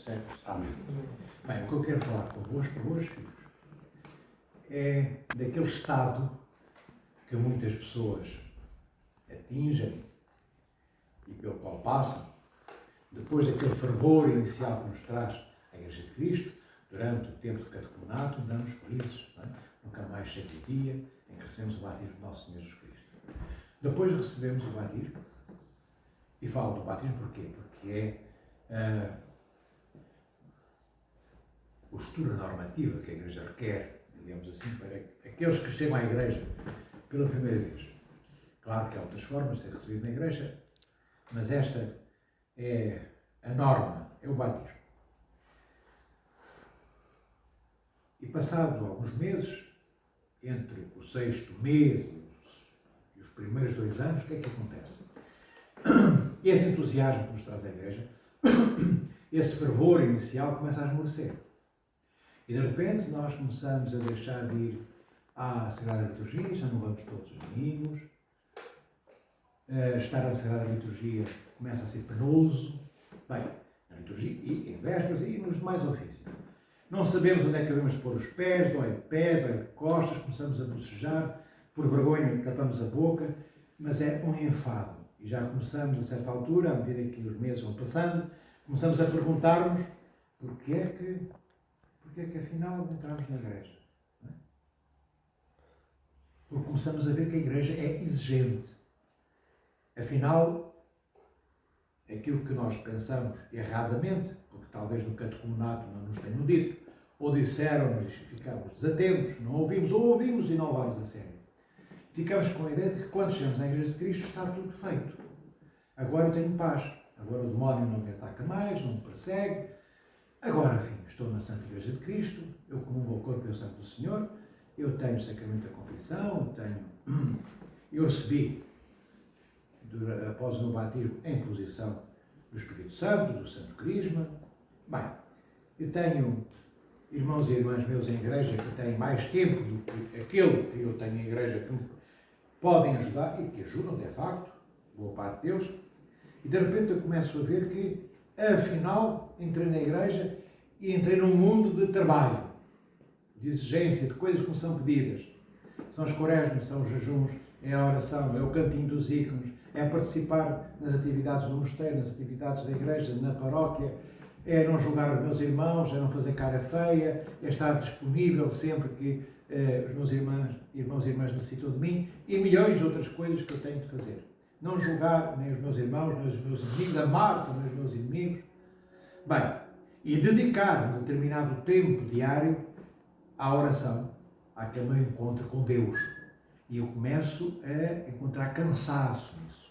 séculos. Amém. Bem, o que eu quero falar convosco hoje, filhos, é daquele estado que muitas pessoas atingem e pelo qual passam, depois daquele fervor inicial que nos traz a Igreja de Cristo, durante o tempo do catecumenato, damos felizes, não é? Nunca mais chega o dia em que recebemos o batismo de Nosso Senhor Jesus Cristo. Depois recebemos o batismo, e falo do batismo porquê? Porque é a postura normativa que a Igreja requer, digamos assim, para aqueles que chegam à Igreja pela primeira vez. Claro que há outras formas de ser recebido na Igreja, mas esta é a norma, é o batismo. E passado alguns meses, entre o 6º mês e os primeiros 2 anos, o que é que acontece? Esse entusiasmo que nos traz a Igreja, esse fervor inicial começa a esmorecer. E de repente nós começamos a deixar de ir à Sagrada Liturgia, já não vamos todos os domingos. Estar na Sagrada Liturgia começa a ser penoso. Bem, na liturgia e em vésperas e nos demais ofícios. Não sabemos onde é que devemos de pôr os pés, dói de pé, dói de costas, começamos a bocejar, por vergonha tapamos a boca, mas é um enfado. E já começamos, a certa altura, à medida que os meses vão passando, começamos a perguntar-nos porque é que afinal entramos na Igreja? Não é? Porque começamos a ver que a Igreja é exigente. Afinal, aquilo que nós pensamos erradamente, porque talvez no catecumenato não nos tenham dito, ou disseram-nos e ficamos desatentos, não ouvimos, ou ouvimos e não levamos a sério. Ficamos com a ideia de que quando chegamos à Igreja de Cristo está tudo feito. Agora eu tenho paz. Agora o demónio não me ataca mais, não me persegue. Agora, enfim, estou na Santa Igreja de Cristo, eu comungo o corpo e o sangue do Senhor, eu tenho o sacramento da confissão, eu recebi, após o meu batismo, a imposição do Espírito Santo, do Santo Crisma. Bem, eu tenho irmãos e irmãs meus em igreja que têm mais tempo do que aquele que eu tenho em igreja, que me podem ajudar e que ajudam, de facto, boa parte deles. E de repente eu começo a ver que, afinal, entrei na igreja e entrei num mundo de trabalho, de exigência, de coisas que me são pedidas. São os quaresmas, são os jejuns, é a oração, é o cantinho dos ícones, é participar nas atividades do mosteiro, nas atividades da igreja, na paróquia, é não julgar os meus irmãos, é não fazer cara feia, é estar disponível sempre que os meus irmãos e irmãs necessitam de mim e milhões de outras coisas que eu tenho de fazer. Não julgar nem os meus irmãos, nem os meus inimigos, amar também os meus inimigos. Bem, e dedicar um determinado tempo diário à oração, àquele meu encontro com Deus. E eu começo a encontrar cansaço nisso.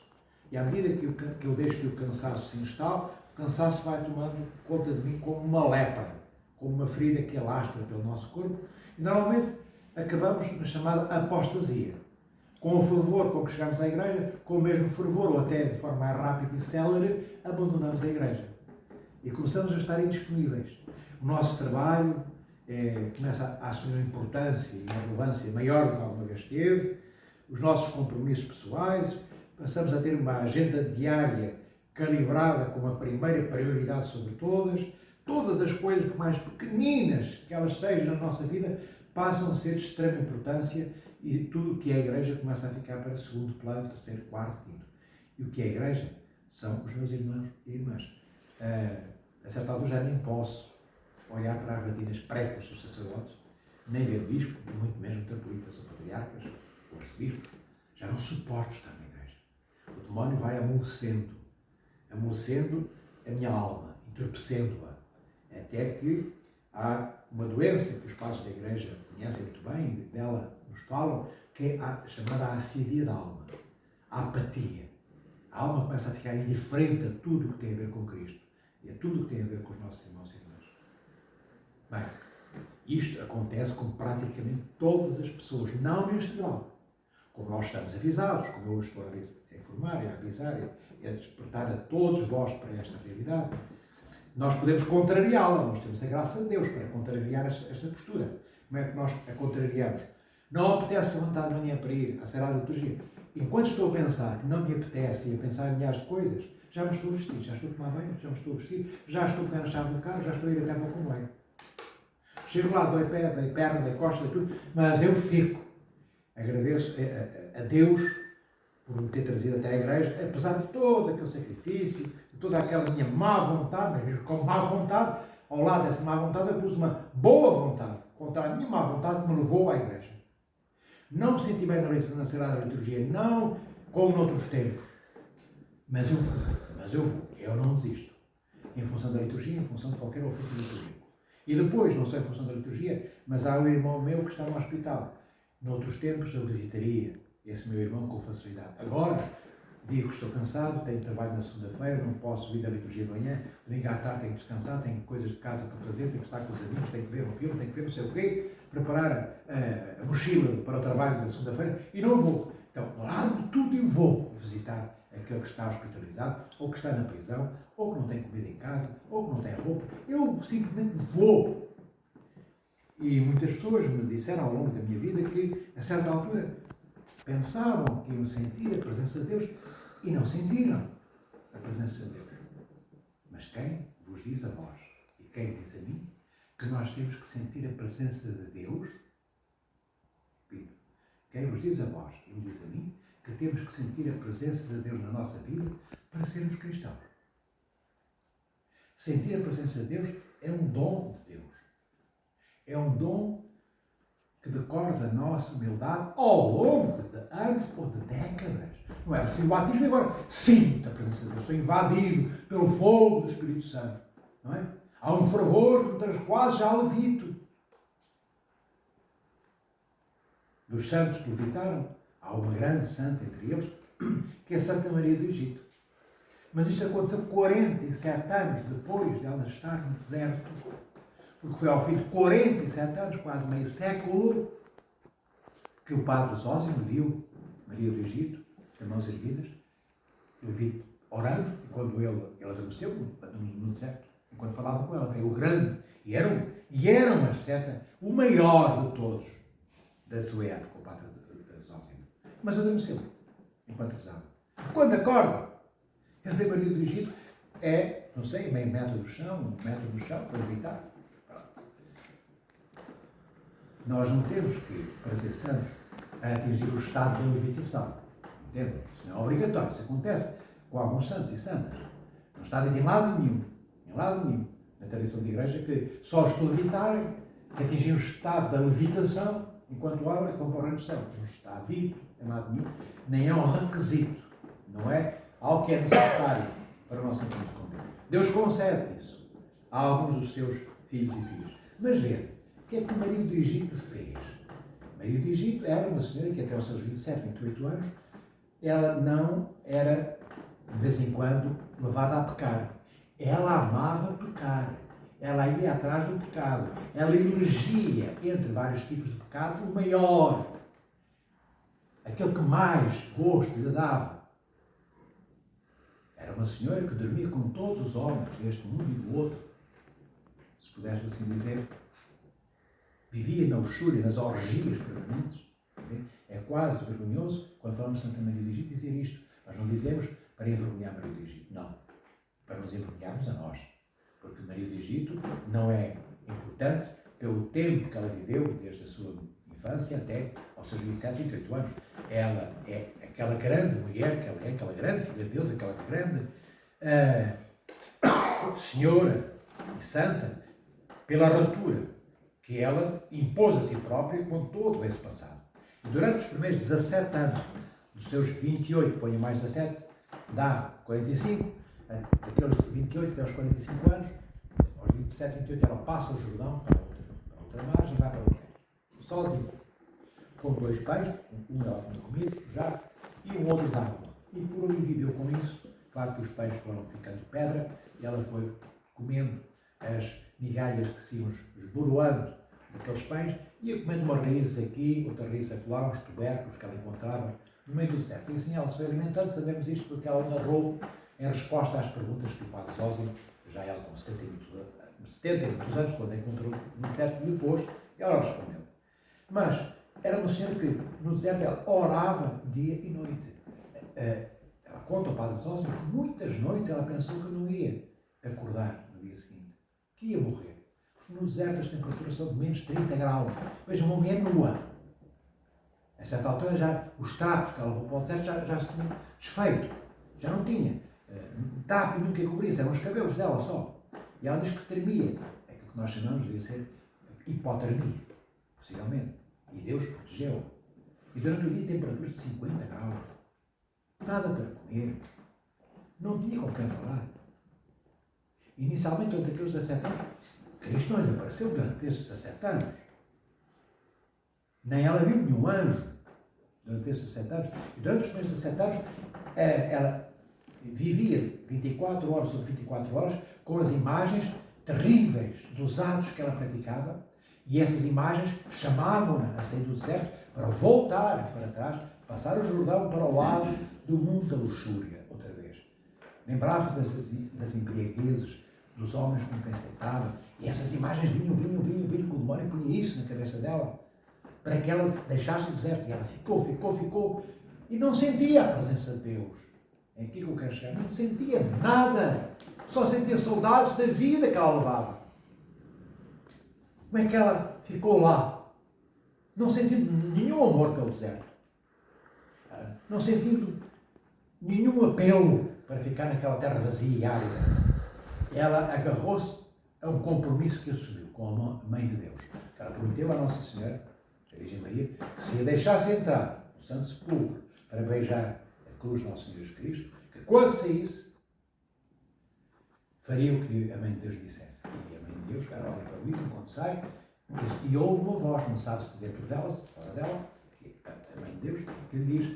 E à medida que eu deixo que o cansaço se instale, o cansaço vai tomando conta de mim como uma lepra, como uma ferida que alastra pelo nosso corpo. E normalmente acabamos na chamada apostasia. Com o fervor com que chegamos à igreja, com o mesmo fervor, ou até de forma mais rápida e célere, abandonamos a igreja. E começamos a estar indisponíveis. O nosso trabalho começa a assumir uma importância e uma relevância maior do que alguma vez teve. Os nossos compromissos pessoais, passamos a ter uma agenda diária calibrada com a primeira prioridade sobre todas. Todas as coisas, por mais pequeninas que elas sejam na nossa vida, passam a ser de extrema importância e tudo o que é a igreja começa a ficar para segundo plano, terceiro, quarto, quinto. E o que é a igreja são os meus irmãos e irmãs. A certa altura já nem posso olhar para as batinas pretas dos sacerdotes, nem ver bispo, muito menos metropolitas ou patriarcas, ou arcebispos. Já não suporto estar na igreja. O demónio vai amolecendo a minha alma, entorpecendo-a, até que há uma doença que os padres da igreja conhecem muito bem e dela nos falam, que é a chamada acidia da alma, a apatia. A alma começa a ficar indiferente a tudo o que tem a ver com Cristo e a tudo o que tem a ver com os nossos irmãos e irmãs. Bem, isto acontece com praticamente todas as pessoas, não neste grau. Como nós estamos avisados, como eu estou a informar e a avisar e a despertar a todos vós para esta realidade, nós podemos contrariá-la, nós temos a graça de Deus para contrariar esta postura. Como é que nós a contrariamos? Não apetece levantar de manhã para ir à Sagrada Liturgia. Enquanto estou a pensar que não me apetece e a pensar em milhares de coisas, já me estou a vestir, já estou a tomar banho, já me estou a vestir, já estou a pegar a chave do carro, já estou a ir até para o comboio. Chego lá, dou pé, dei perna, dei costa, dei tudo, mas eu fico. Agradeço a Deus por me ter trazido até à igreja, apesar de todo aquele sacrifício, de toda aquela minha má vontade, mas mesmo com má vontade, ao lado dessa má vontade eu pus uma boa vontade, contra a minha má vontade que me levou à igreja. Não me senti bem na Sagrada Liturgia, não como noutros tempos, mas eu não desisto, em função da liturgia, em função de qualquer ofício litúrgico. E depois, não só em função da liturgia, mas há um irmão meu que está no hospital. Noutros tempos eu visitaria esse meu irmão com facilidade. Agora, digo que estou cansado, tenho trabalho na segunda-feira, não posso vir da liturgia de manhã, domingo à tarde tenho que descansar, tenho coisas de casa para fazer, tenho que estar com os amigos, tenho que ver um filme, tenho que ver não sei o quê, preparar a mochila para o trabalho da segunda-feira e não vou. Então, largo tudo e vou visitar aquele que está hospitalizado, ou que está na prisão, ou que não tem comida em casa, ou que não tem roupa. Eu simplesmente vou. E muitas pessoas me disseram ao longo da minha vida que, a certa altura, pensavam que iam sentir a presença de Deus e não sentiram a presença de Deus. Mas quem vos diz a vós e quem diz a mim que nós temos que sentir a presença de Deus? Repito, quem vos diz a vós e me diz a mim que temos que sentir a presença de Deus na nossa vida para sermos cristãos? Sentir a presença de Deus é um dom de Deus. É um dom que decorre da nossa humildade ao longo de anos ou de décadas. Não é assim o batismo e agora sinto a presença de Deus, sou invadido pelo fogo do Espírito Santo. Não é? Há um fervor que me traz quase já levito. Dos santos que levitaram, há uma grande santa entre eles, que é Santa Maria do Egito. Mas isto aconteceu 47 anos depois dela estar no deserto. Porque foi ao fim de 47 anos, quase meio século, que o padre Zósimo viu Maria do Egito, de mãos erguidas, ele viu orando, e quando ele adormeceu no deserto, enquanto falava com ela, veio o grande, e era uma seta, o maior de todos da sua época, o padre Zósimo. Mas adormeceu, enquanto rezava. Quando acorda, ele vê Maria do Egito, não sei, meio metro do chão, 1 metro do chão, para evitar. Nós não temos que, para ser santos, atingir o estado da levitação. Entendem? Isso não é obrigatório. Isso acontece com alguns santos e santas. Não está dito em lado nenhum. Em lado nenhum. Na tradição da Igreja, que só os que levitarem, que atingem o estado da levitação, enquanto oram, é como o reino do céu. Não está dito em lado nenhum. Nem é um requisito. Não é algo que é necessário para o nosso encontro com Deus. Deus concede isso a alguns dos seus filhos e filhas. Mas veja, o que é que Maria do Egito fez? Maria do Egito era uma senhora que até aos seus 27, 28 anos, ela não era, de vez em quando, levada a pecar. Ela amava pecar. Ela ia atrás do pecado. Ela elegia, entre vários tipos de pecados, o maior. Aquele que mais gosto lhe dava. Era uma senhora que dormia com todos os homens deste mundo e do outro. Se pudesse assim dizer, vivia na luxúria, nas orgias permanentes. É quase vergonhoso, quando falamos de Santa Maria do Egito, dizer isto. Nós não dizemos para envergonhar Maria do Egito. Não. Para nos envergonharmos a nós. Porque Maria do Egito não é importante pelo tempo que ela viveu, desde a sua infância até aos seus 27, 28 anos. Ela é aquela grande mulher, que ela é aquela grande filha de Deus, aquela grande senhora e santa, pela ruptura que ela impôs a si própria com todo esse passado. E durante os primeiros 17 anos, dos seus 28, ponho mais 17, dá 45, daqueles 28 até aos 45 anos, aos 27, 28, ela passa o Jordão para outra margem e vai para o deserto. Sozinha. Com 2 pães, um ela tinha comido já, e um outro de água. E por ali viveu com isso. Claro que os pães foram ficando pedra e ela foi comendo as migalhas que se iam esboroando daqueles pães, ia comendo umas raízes aqui, outra raiz acolá, uns tubérculos que ela encontrava no meio do deserto. E assim ela se foi alimentando. Sabemos isto porque ela narrou em resposta às perguntas que o padre Zósimo, já ela com 70 e muitos anos, quando a encontrou no deserto, lhe pôs, e ela respondeu. Mas era uma senhora que no deserto ela orava dia e noite. Ela conta o Padre Sócio que muitas noites ela pensou que não ia acordar no dia seguinte, que ia morrer. No deserto as temperaturas são de menos 30 graus. Vejam, uma mulher nua. A certa altura já os trapos que ela levou para o deserto já se tinham desfeito. Já não tinha. Trapo nunca cobria, eram os cabelos dela só. E ela diz que tremia. É que o que nós chamamos de ser hipotermia, possivelmente. E Deus protegeu-a. E durante o dia temperaturas de 50 graus. Nada para comer. Não tinha como cancelar. Inicialmente, durante aqueles 17 anos, Cristo não lhe apareceu durante esses 17 anos. Nem ela viu nenhum anjo durante esses 17 anos. E durante os primeiros 17 anos, ela vivia 24 horas sobre 24 horas com as imagens terríveis dos atos que ela praticava, e essas imagens chamavam-na a sair do deserto para voltar para trás, passar o Jordão para o lado do mundo da luxúria, outra vez. Lembrava-se das embriaguezes, dos homens com quem se deitava, e essas imagens vinham, com o demónio punha isso na cabeça dela, para que ela deixasse o deserto. E ela ficou, e não sentia a presença de Deus. É aqui que eu quero chegar. Não sentia nada. Só sentia saudades da vida que ela levava. Como é que ela ficou lá? Não sentindo nenhum amor pelo deserto. Não sentindo nenhum apelo para ficar naquela terra vazia e árida. Ela agarrou-se a um compromisso que assumiu com a Mãe de Deus. Ela prometeu à Nossa Senhora, a Virgem Maria, que se a deixasse entrar no Santo Sepulcro para beijar a cruz de Nosso Senhor Jesus Cristo, que quando saísse, faria o que a Mãe de Deus dissesse. E a Mãe de Deus, cara, olha para o livro, quando sai, e ouve uma voz, não sabe se dentro dela, se fora dela, que a Mãe de Deus, que lhe diz: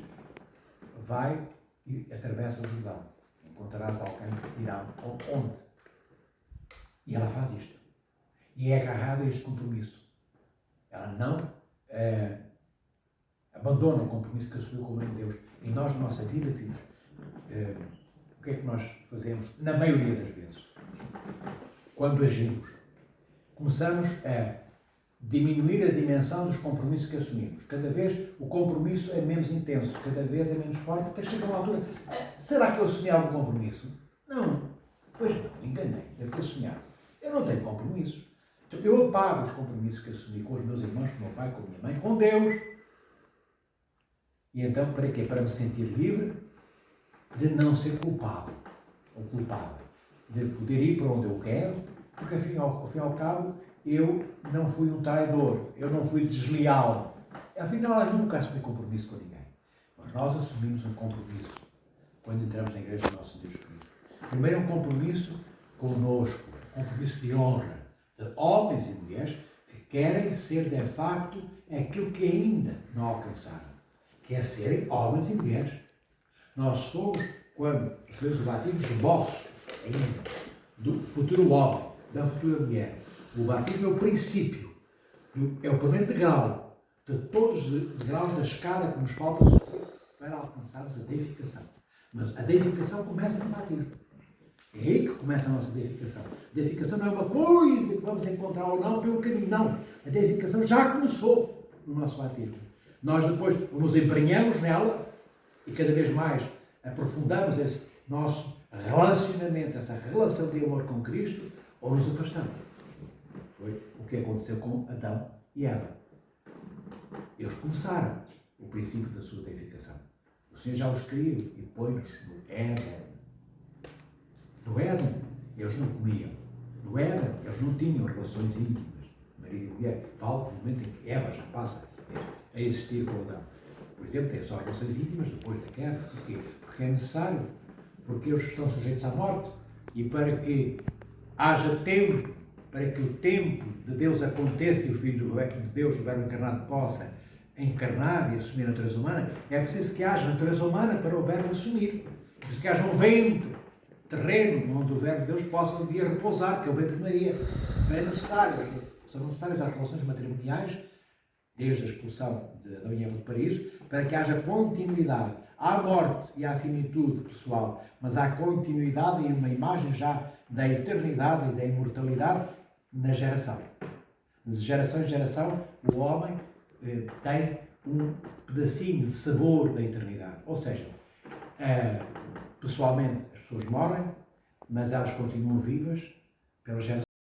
vai e atravessa o Jordão, encontrarás alguém que te dirá onde. E ela faz isto. E é agarrada a este compromisso. Ela não abandona o compromisso que assumiu com a Mãe de Deus. E nós, na nossa vida, filhos, o que é que nós fazemos? Na maioria das vezes, quando agimos, começamos a diminuir a dimensão dos compromissos que assumimos. Cada vez o compromisso é menos intenso, cada vez é menos forte, até chega uma altura, será que eu assumi algum compromisso? Não. Pois não, enganei, devo ter sonhado. Eu não tenho compromisso. Então, eu apago os compromissos que assumi com os meus irmãos, com o meu pai, com a minha mãe, com Deus. E então, para quê? Para me sentir livre de não ser culpado ou culpada. De poder ir para onde eu quero, porque, ao fim e ao cabo, eu não fui um traidor, eu não fui desleal. Afinal, eu nunca assumi compromisso com ninguém. Mas nós assumimos um compromisso quando entramos na Igreja do Nosso Deus Cristo. Primeiro, um compromisso conosco, um compromisso de honra, de homens e mulheres que querem ser, de facto, aquilo que ainda não alcançaram, que é serem homens e mulheres. Nós somos, quando recebemos o batismo, esboços ainda do futuro homem, da futura mulher. O batismo é o princípio, é o primeiro degrau de todos os degraus da escada que nos falta subir para alcançarmos a deificação. Mas a deificação começa no batismo. É aí que começa a nossa deificação. A deificação não é uma coisa que vamos encontrar ou não pelo caminho, não. A deificação já começou no nosso batismo. Nós depois nos embrenhamos nela e cada vez mais aprofundamos esse nosso relacionamento, essa relação de amor com Cristo, ou nos afastamos. Foi o que aconteceu com Adão e Eva. Eles começaram o princípio da sua deificação. O Senhor já os criou e põe-nos no Éden. No Éden, eles não comiam. No Éden, eles não tinham relações íntimas, marido e mulher. Fala no momento em que Eva já passa a existir com Adão. Por exemplo, tem só relações íntimas depois da queda. Porquê? Porque é necessário. Porque eles estão sujeitos à morte. E para que haja tempo, para que o tempo de Deus aconteça e o Filho de Deus, o Verbo encarnado, possa encarnar e assumir a natureza humana, é preciso que haja natureza humana para o Verbo assumir. É preciso que haja um vento terreno onde o Verbo de Deus possa um dia repousar, que é o vento de Maria. Não é necessário. São necessárias as relações matrimoniais, desde a expulsão de Adão e Eva do paraíso, para que haja continuidade. Há morte e há finitude pessoal, mas há continuidade e uma imagem já da eternidade e da imortalidade na geração. De geração em geração, o homem tem um pedacinho de sabor da eternidade. Ou seja, Pessoalmente, as pessoas morrem, mas elas continuam vivas pelas gerações.